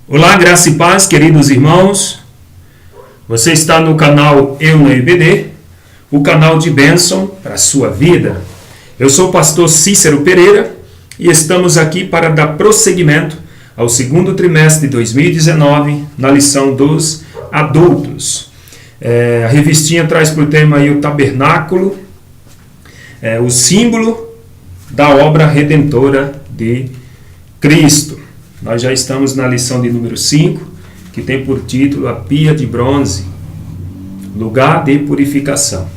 Olá, graça e paz, queridos irmãos. Você está no canal Eu no IBD, o canal de bênção para a sua vida. Eu sou o pastor Cícero Pereira e estamos aqui para dar prosseguimento ao segundo trimestre de 2019 na lição dos adultos. A revistinha traz por tema aí o tabernáculo, o símbolo da obra redentora de Cristo. Nós já estamos na lição de número 5, que tem por título a pia de bronze, lugar de purificação.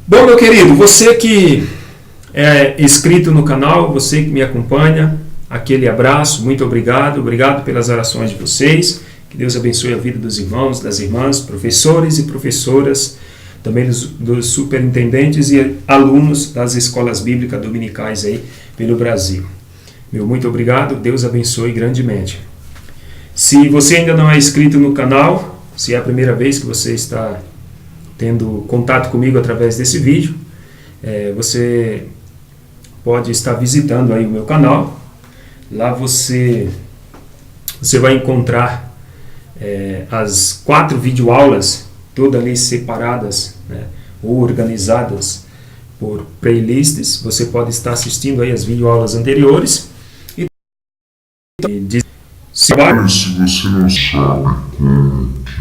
Bom, meu querido, você que é inscrito no canal, você que me acompanha, aquele abraço, muito obrigado, obrigado pelas orações de vocês, que Deus abençoe a vida dos irmãos, das irmãs, professores e professoras, também dos superintendentes e alunos das escolas bíblicas dominicais aí pelo Brasil. Meu muito obrigado, Deus abençoe grandemente. Se você ainda não é inscrito no canal, se é a primeira vez que você está tendo contato comigo através desse vídeo, você pode estar visitando aí o meu canal. Lá você vai encontrar as 4 videoaulas, todas ali separadas, né, ou organizadas por playlists. Você pode estar assistindo aí as videoaulas anteriores. Se você não sabe como que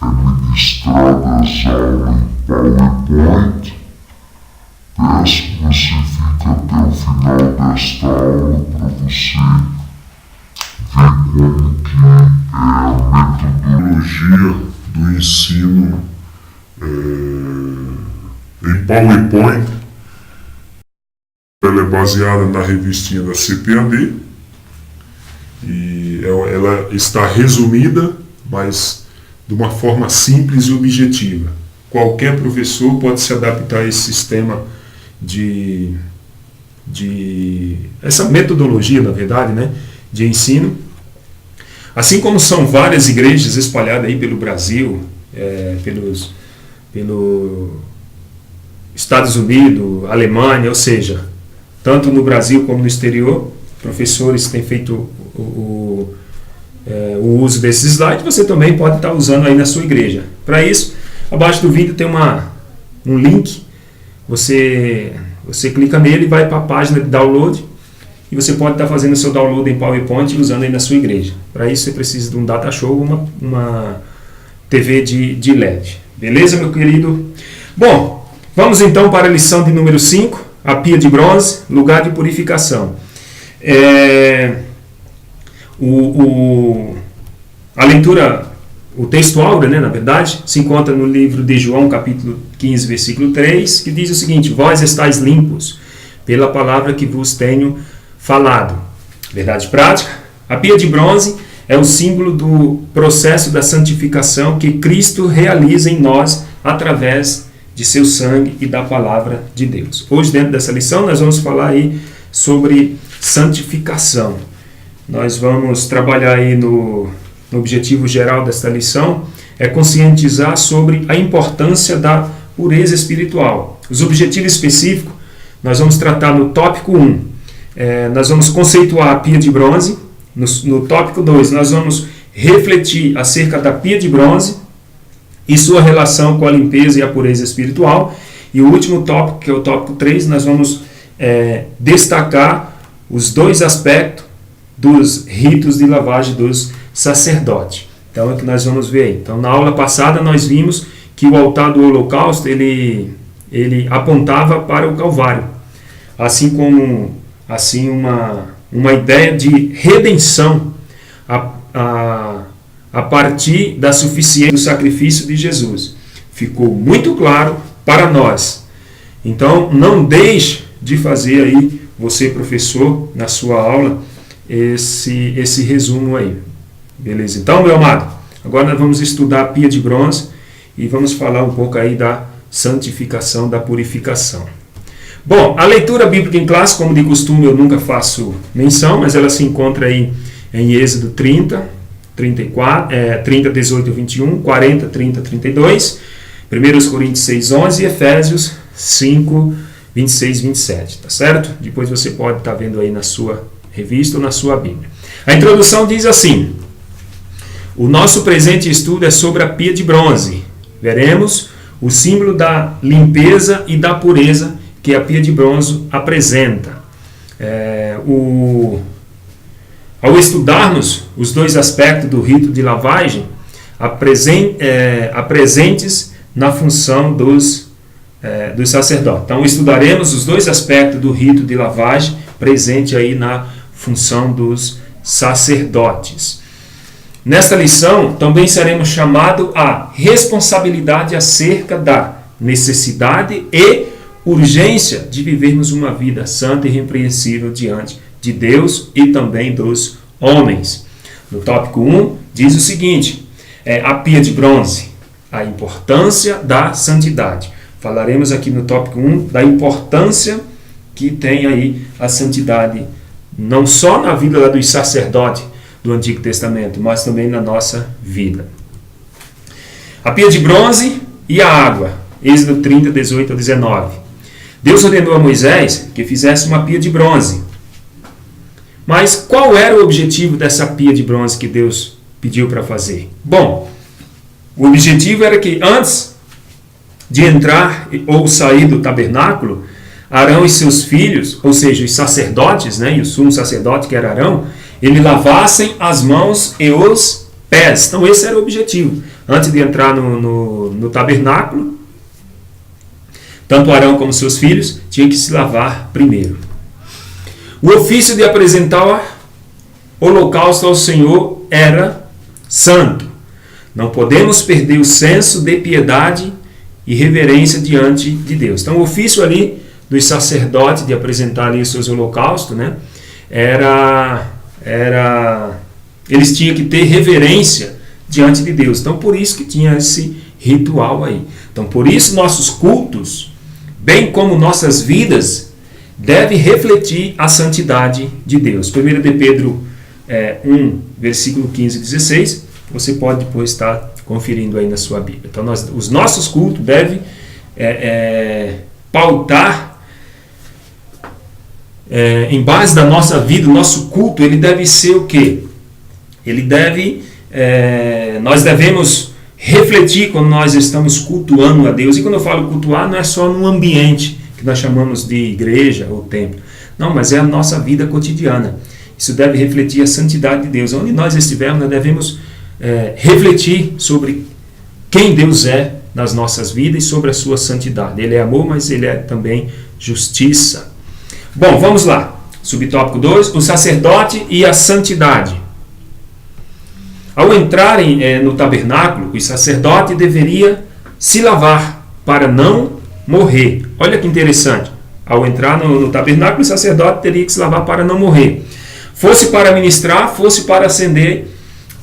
é ministrada essa aula em PowerPoint, peço que você fique até o final desta aula para você ver como que é a metodologia do ensino em PowerPoint. Ela é baseada na revistinha da CPAD e ela está resumida, mas de uma forma simples e objetiva. Qualquer professor pode se adaptar a esse sistema essa metodologia, na verdade, né, de ensino. Assim como são várias igrejas espalhadas aí pelo Brasil, pelos Estados Unidos, Alemanha, ou seja, tanto no Brasil como no exterior, professores têm feito o uso desses slides. Você também pode estar usando aí na sua igreja. Para isso, abaixo do vídeo tem um link, você clica nele e vai para a página de download, e você pode estar fazendo o seu download em PowerPoint e usando aí na sua igreja. Para isso você precisa de um data show ou uma TV de LED. Beleza, meu querido? Bom, vamos então para a lição de número 5, a pia de bronze, lugar de purificação. A leitura, o texto áureo, né, na verdade, se encontra no livro de João, capítulo 15, versículo 3, que diz o seguinte: vós estáis limpos pela palavra que vos tenho falado. Verdade prática, a pia de bronze é o símbolo do processo da santificação que Cristo realiza em nós através de seu sangue e da palavra de Deus. Hoje, dentro dessa lição, nós vamos falar aí sobre santificação. Nós vamos trabalhar aí no objetivo geral desta lição, é conscientizar sobre a importância da pureza espiritual. Os objetivos específicos, nós vamos tratar no tópico 1. Nós vamos conceituar a pia de bronze. No tópico 2, nós vamos refletir acerca da pia de bronze e sua relação com a limpeza e a pureza espiritual. E o último tópico, que é o tópico 3, nós vamos destacar os 2 aspectos dos ritos de lavagem dos sacerdotes. Então é o que nós vamos ver aí. Então, na aula passada nós vimos que o altar do holocausto ele apontava para o Calvário, assim como uma ideia de redenção a partir da suficiência do sacrifício de Jesus. Ficou muito claro para nós. Então, não deixe de fazer aí, você professor, na sua aula, esse resumo aí. Beleza? Então, meu amado, agora nós vamos estudar a pia de bronze e vamos falar um pouco aí da santificação, da purificação. Bom, a leitura bíblica em classe, como de costume, eu nunca faço menção, mas ela se encontra aí em Êxodo 30, 18 e 21, 40, 30, 32, 1 Coríntios 6, 11 e Efésios 5, 26, 27, tá certo? Depois você pode estar vendo aí na sua revista ou na sua Bíblia. A introdução diz assim: o nosso presente estudo é sobre a pia de bronze. Veremos o símbolo da limpeza e da pureza que a pia de bronze apresenta. Ao estudarmos os dois aspectos do rito de lavagem, presentes na função dos sacerdotes. Então, estudaremos os dois aspectos do rito de lavagem presente aí na função dos sacerdotes. Nesta lição, também seremos chamados à responsabilidade acerca da necessidade e urgência de vivermos uma vida santa e irrepreensível diante de Deus e também dos homens. No tópico 1, diz o seguinte: a pia de bronze, a importância da santidade. Falaremos aqui no tópico 1 da importância que tem aí a santidade, não só na vida dos sacerdotes do Antigo Testamento, mas também na nossa vida. A pia de bronze e a água. Êxodo 30, 18 a 19. Deus ordenou a Moisés que fizesse uma pia de bronze. Mas qual era o objetivo dessa pia de bronze que Deus pediu para fazer? Bom, o objetivo era que antes de entrar ou sair do tabernáculo, Arão e seus filhos, ou seja, os sacerdotes, e o sumo sacerdote que era Arão, eles lavassem as mãos e os pés. Então esse era o objetivo. Antes de entrar no tabernáculo, tanto Arão como seus filhos tinham que se lavar primeiro. O ofício de apresentar holocausto ao Senhor era santo. Não podemos perder o senso de piedade e reverência diante de Deus. Então o ofício ali dos sacerdotes de apresentar ali os seus holocaustos, eles tinham que ter reverência diante de Deus. Então por isso que tinha esse ritual aí. Então por isso nossos cultos, bem como nossas vidas, devem refletir a santidade de Deus. 1 de Pedro 1, versículo 15 e 16, você pode depois estar conferindo aí na sua Bíblia. Então os nossos cultos devem pautar em base da nossa vida. O nosso culto, ele deve ser o quê? Ele deve, nós devemos refletir quando nós estamos cultuando a Deus. E quando eu falo cultuar, não é só num ambiente que nós chamamos de igreja ou templo. Não, mas é a nossa vida cotidiana. Isso deve refletir a santidade de Deus. Onde nós estivermos, nós devemos refletir sobre quem Deus é nas nossas vidas e sobre a sua santidade. Ele é amor, mas ele é também justiça. Bom, vamos lá. Subtópico 2, o sacerdote e a santidade. Ao entrarem no tabernáculo, o sacerdote deveria se lavar para não morrer. Olha que interessante. Ao entrar no tabernáculo, o sacerdote teria que se lavar para não morrer. Fosse para ministrar, fosse para acender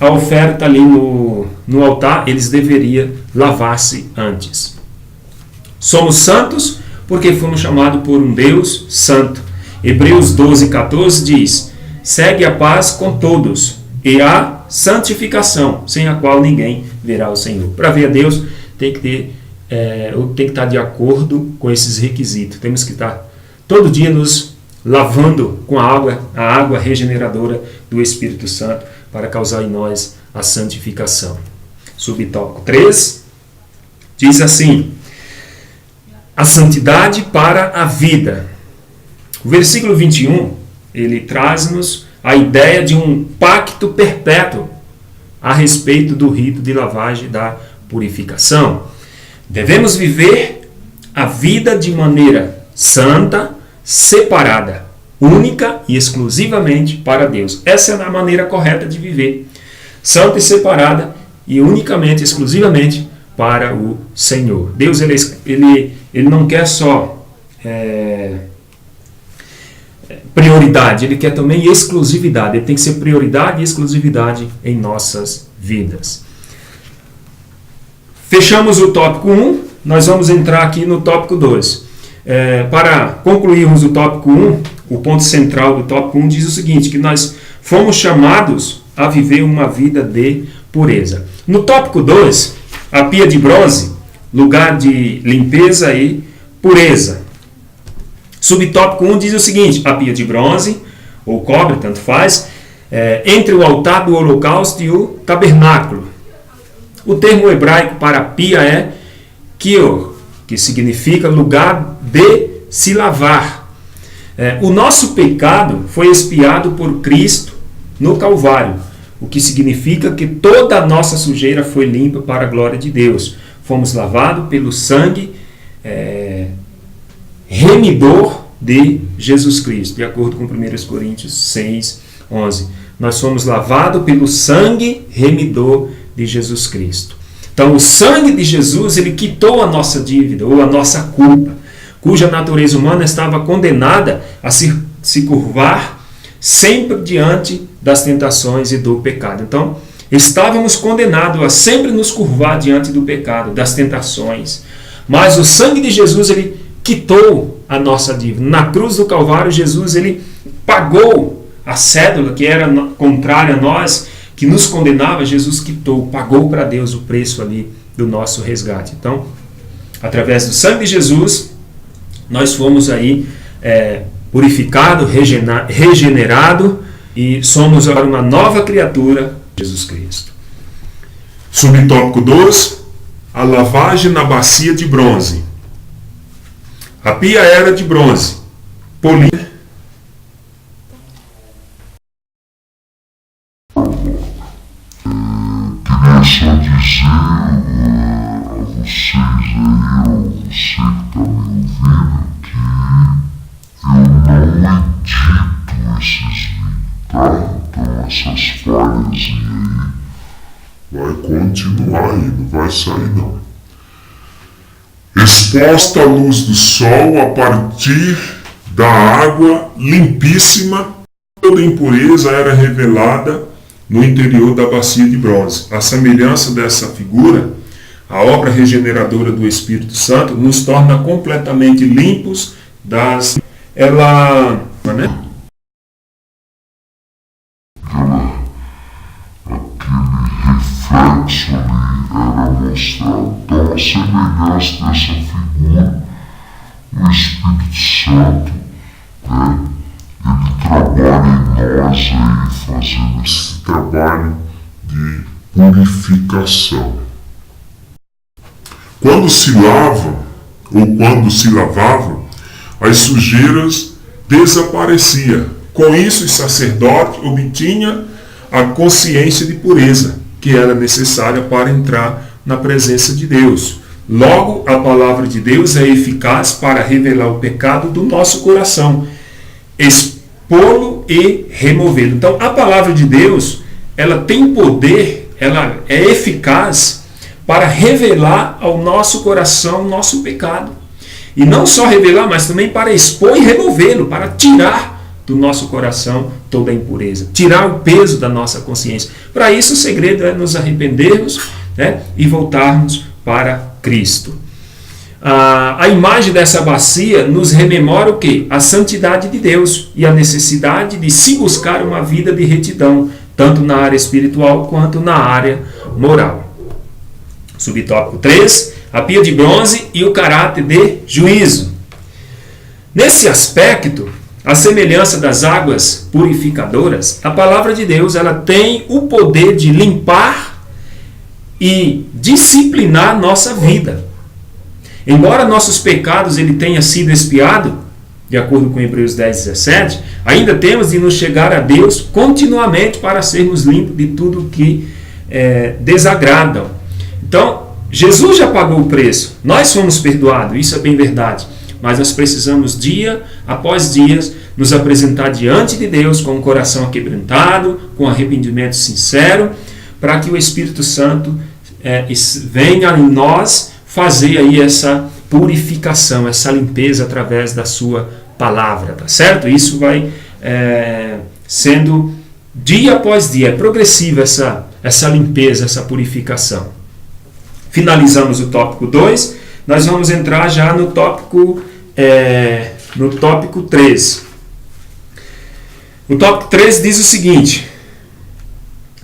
a oferta ali no altar, eles deveriam lavar-se antes. Somos santos porque fomos chamados por um Deus santo. Hebreus 12, 14 diz: segue a paz com todos e a santificação, sem a qual ninguém verá o Senhor. Para ver a Deus, tem que estar de acordo com esses requisitos. Temos que estar todo dia nos lavando com a água regeneradora do Espírito Santo, para causar em nós a santificação. Subtópico 3 diz assim: a santidade para a vida. O versículo 21, ele traz-nos a ideia de um pacto perpétuo a respeito do rito de lavagem da purificação. Devemos viver a vida de maneira santa, separada, única e exclusivamente para Deus. Essa é a maneira correta de viver. Santa e separada e unicamente, exclusivamente para o Senhor. Deus, ele não quer só prioridade, ele quer também exclusividade. Ele tem que ser prioridade e exclusividade em nossas vidas. Fechamos o tópico 1, nós vamos entrar aqui no tópico 2. Para concluirmos o tópico 1, o ponto central do tópico 1 diz o seguinte, que nós fomos chamados a viver uma vida de pureza. No tópico 2, a pia de bronze, lugar de limpeza e pureza. Subtópico 1 diz o seguinte: a pia de bronze, ou cobre, tanto faz, entre o altar do holocausto e o tabernáculo. O termo hebraico para pia é kior, que significa lugar de se lavar. O nosso pecado foi expiado por Cristo no Calvário, o que significa que toda a nossa sujeira foi limpa para a glória de Deus. Fomos lavados pelo sangue remidor de Jesus Cristo, de acordo com 1 Coríntios 6, 11. Nós fomos lavados pelo sangue remidor de Jesus Cristo. Então, o sangue de Jesus, ele quitou a nossa dívida, ou a nossa culpa, cuja natureza humana estava condenada a se curvar sempre diante das tentações e do pecado. Então, estávamos condenados a sempre nos curvar diante do pecado, das tentações. Mas o sangue de Jesus, ele quitou a nossa dívida. Na cruz do Calvário, Jesus, ele pagou a cédula que era contrária a nós, que nos condenava. Jesus quitou, pagou para Deus o preço ali do nosso resgate. Então, através do sangue de Jesus, nós fomos aí purificados, regenerados e somos agora uma nova criatura, Jesus Cristo. Subtópico 2, a lavagem na bacia de bronze. A pia era de bronze, polida. Queria só dizer a vocês aí, ou você que está me ouvindo, que eu não edito esses vídeos, tá? Então essas falhas aí vai continuar aí, não vai sair não. Exposta à luz do sol a partir da água limpíssima, toda impureza era revelada no interior da bacia de bronze. A semelhança dessa figura, a obra regeneradora do Espírito Santo nos torna completamente limpos das... Aquele reflexo ali era mostrado. Então, a semelhança dessa figura, o Espírito Santo, né, ele trabalha em nós aí, fazendo esse trabalho de purificação. Quando se lavam, ou quando se lavavam, as sujeiras desapareciam. Com isso, o sacerdote obtinha a consciência de pureza, que era necessária para entrar na presença de Deus. Logo, a palavra de Deus é eficaz para revelar o pecado do nosso coração, expô-lo e removê-lo. Então, a palavra de Deus, ela tem poder, ela é eficaz para revelar ao nosso coração o nosso pecado. E não só revelar, mas também para expor e removê-lo, para tirar do nosso coração toda a impureza, tirar o peso da nossa consciência. Para isso, o segredo é nos arrependermos, né, e voltarmos para Cristo. A imagem dessa bacia nos rememora o quê? A santidade de Deus e a necessidade de se buscar uma vida de retidão, tanto na área espiritual quanto na área moral. Subtópico 3, a pia de bronze e o caráter de juízo. Nesse aspecto, a semelhança das águas purificadoras, a palavra de Deus ela tem o poder de limpar e disciplinar nossa vida. Embora nossos pecados ele tenha sido expiado, de acordo com Hebreus 10, 17, ainda temos de nos chegar a Deus continuamente para sermos limpos de tudo que desagradam. Então, Jesus já pagou o preço, nós fomos perdoados, isso é bem verdade. Mas nós precisamos, dia após dia, nos apresentar diante de Deus com o coração aquebrantado, com arrependimento sincero, para que o Espírito Santo venha em nós fazer aí essa purificação, essa limpeza através da sua palavra, tá certo? Isso vai sendo dia após dia, é progressiva essa limpeza, essa purificação. Finalizamos o tópico 2, nós vamos entrar já no tópico 3. O tópico 3 diz o seguinte: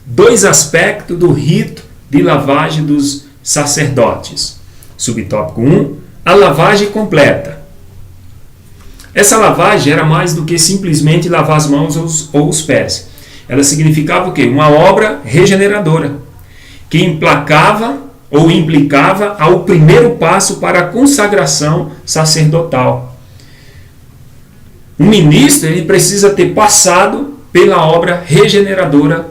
2 aspectos do rito de lavagem dos sacerdotes. Subtópico 1, a lavagem completa. Essa lavagem era mais do que simplesmente lavar as mãos ou os pés. ela significava o quê? Uma obra regeneradora, que implacava ou implicava ao primeiro passo para a consagração sacerdotal. O ministro ele precisa ter passado pela obra regeneradora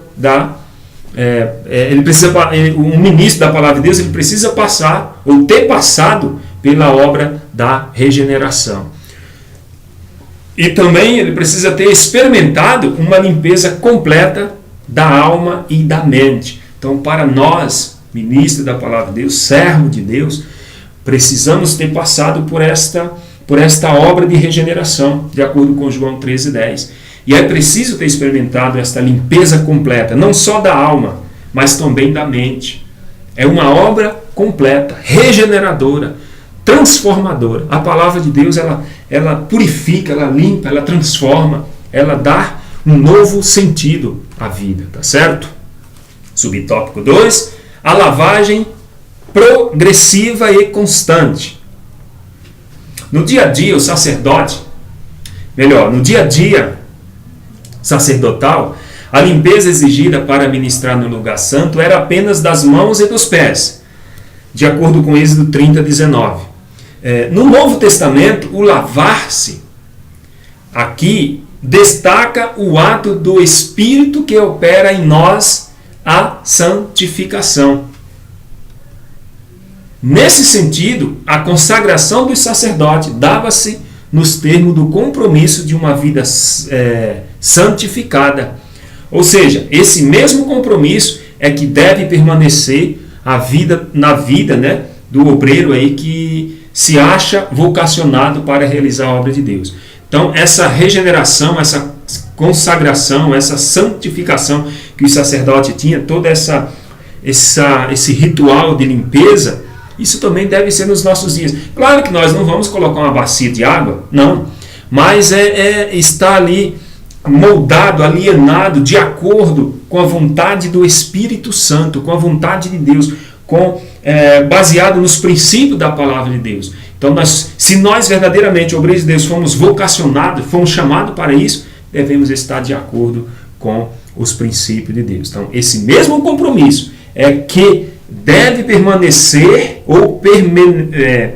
um ministro da palavra de Deus ele precisa passar ou ter passado pela obra da regeneração. E também ele precisa ter experimentado uma limpeza completa da alma e da mente. Então, para nós, ministro da palavra de Deus, servo de Deus, precisamos ter passado por esta obra de regeneração, de acordo com João 13:10. E é preciso ter experimentado esta limpeza completa, não só da alma, mas também da mente. É uma obra completa, regeneradora, transformadora. A palavra de Deus, ela purifica, ela limpa, ela transforma, ela dá um novo sentido à vida, tá certo? Subtópico 2, a lavagem progressiva e constante. No dia a dia, o sacerdote, no dia a dia sacerdotal, a limpeza exigida para ministrar no lugar santo era apenas das mãos e dos pés, de acordo com Êxodo 30:19. No Novo Testamento, o lavar-se aqui destaca o ato do Espírito que opera em nós a santificação. Nesse sentido, a consagração do sacerdote dava-se nos termos do compromisso de uma vida santificada. Ou seja, esse mesmo compromisso é que deve permanecer na vida do obreiro aí que se acha vocacionado para realizar a obra de Deus. Então, essa regeneração, essa consagração, essa santificação que o sacerdote tinha, todo esse ritual de limpeza, isso também deve ser nos nossos dias. Claro que nós não vamos colocar uma bacia de água, não, mas está ali moldado, alienado, de acordo com a vontade do Espírito Santo, com a vontade de Deus, baseado nos princípios da palavra de Deus. Então, se nós verdadeiramente, obreiros de Deus, fomos vocacionados, fomos chamados para isso, devemos estar de acordo com os princípios de Deus. Então, esse mesmo compromisso é que deve permanecer ou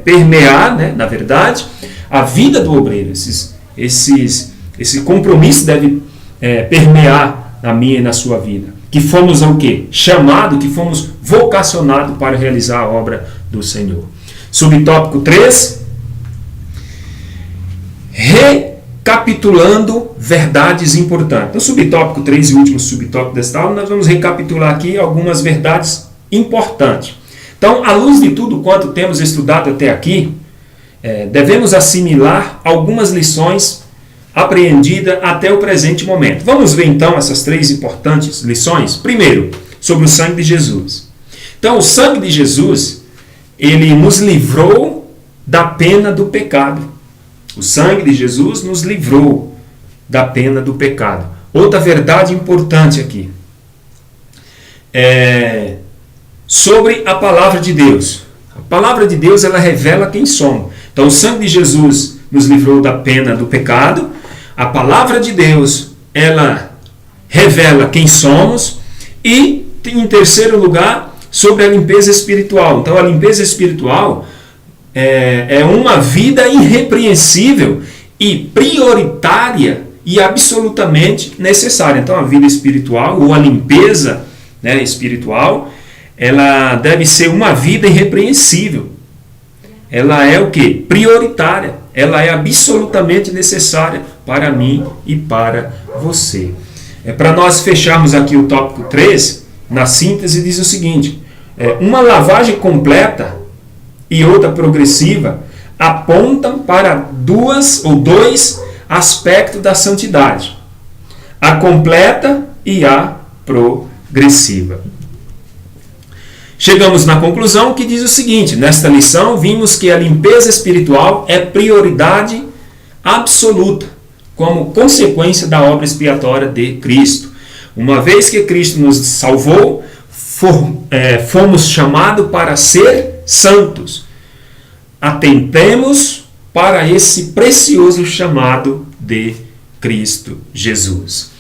permear, na verdade, a vida do obreiro. Esse compromisso deve permear na minha e na sua vida. Que fomos o quê? Chamados, que fomos vocacionados para realizar a obra do Senhor. Subtópico 3. Recapitulando verdades importantes. No subtópico 3 e último subtópico desta aula, nós vamos recapitular aqui algumas verdades importantes. Então, à luz de tudo quanto temos estudado até aqui, devemos assimilar algumas lições apreendidas até o presente momento. Vamos ver então essas 3 importantes lições. Primeiro, sobre o sangue de Jesus. Então, o sangue de Jesus, ele nos livrou da pena do pecado. O sangue de Jesus nos livrou da pena do pecado. Outra verdade importante aqui. Sobre a palavra de Deus. A palavra de Deus, ela revela quem somos. Então, o sangue de Jesus nos livrou da pena do pecado. A palavra de Deus, ela revela quem somos. E, em terceiro lugar, sobre a limpeza espiritual. Então, a limpeza espiritual é uma vida irrepreensível e prioritária e absolutamente necessária. Então, a vida espiritual, ou a limpeza espiritual, ela deve ser uma vida irrepreensível. Ela é o quê? Prioritária. Ela é absolutamente necessária para mim e para você. Para nós fecharmos aqui o tópico 3, na síntese diz o seguinte: uma lavagem completa e outra progressiva apontam para dois aspectos da santidade: a completa e a progressiva. Chegamos na conclusão que diz o seguinte: nesta lição vimos que a limpeza espiritual é prioridade absoluta, como consequência da obra expiatória de Cristo. Uma vez que Cristo nos salvou, fomos chamados para ser santos. Atentemos para esse precioso chamado de Cristo Jesus.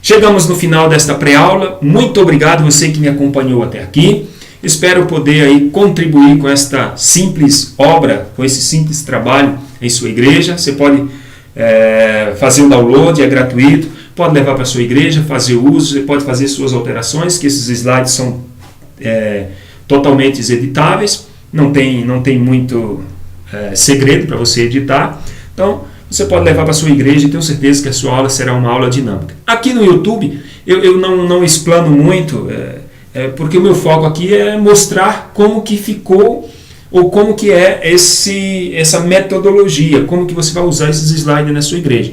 Chegamos no final desta pré-aula. Muito obrigado você que me acompanhou até aqui. Espero poder aí contribuir com esta simples obra, com esse simples trabalho em sua igreja. Você pode fazer o download, é gratuito. Pode levar para a sua igreja, fazer uso, você pode fazer suas alterações, que esses slides são totalmente editáveis. Não tem muito segredo para você editar. Então, você pode levar para a sua igreja e tenho certeza que a sua aula será uma aula dinâmica. Aqui no YouTube, eu não explano muito, porque o meu foco aqui é mostrar como que ficou, ou como que é essa metodologia, como que você vai usar esses slides na sua igreja.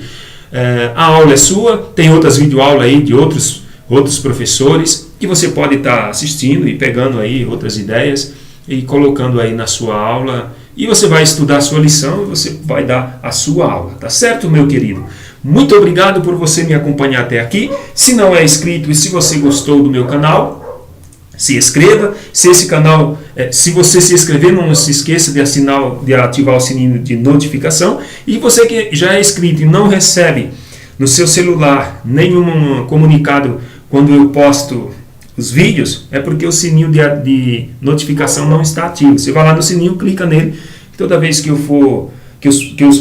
A aula é sua, tem outras videoaulas aí de outros professores, que você pode estar assistindo e pegando aí outras ideias e colocando aí na sua aula. E você vai estudar a sua lição e você vai dar a sua aula, tá certo, meu querido? Muito obrigado por você me acompanhar até aqui. Se não é inscrito e se você gostou do meu canal, se inscreva. Se esse canal, se você se inscrever, não se esqueça de ativar o sininho de notificação. E você que já é inscrito e não recebe no seu celular nenhum comunicado quando eu posto os vídeos, é porque o sininho de notificação não está ativo. Você vai lá no sininho, clica nele, toda vez que eu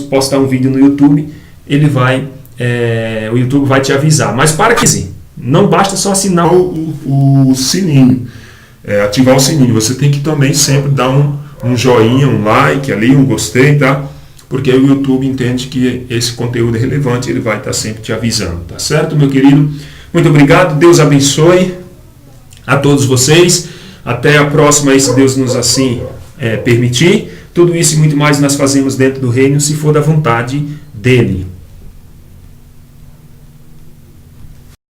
postar um vídeo no YouTube, o YouTube vai te avisar. Mas para que não basta só assinar o sininho, ativar o sininho, você tem que também sempre dar um joinha, um like ali, um gostei, tá? Porque aí o YouTube entende que esse conteúdo é relevante, ele vai estar sempre te avisando, tá certo, meu querido? Muito obrigado, Deus abençoe a todos vocês. Até a próxima, aí, se Deus nos assim permitir. Tudo isso e muito mais nós fazemos dentro do reino, se for da vontade dele.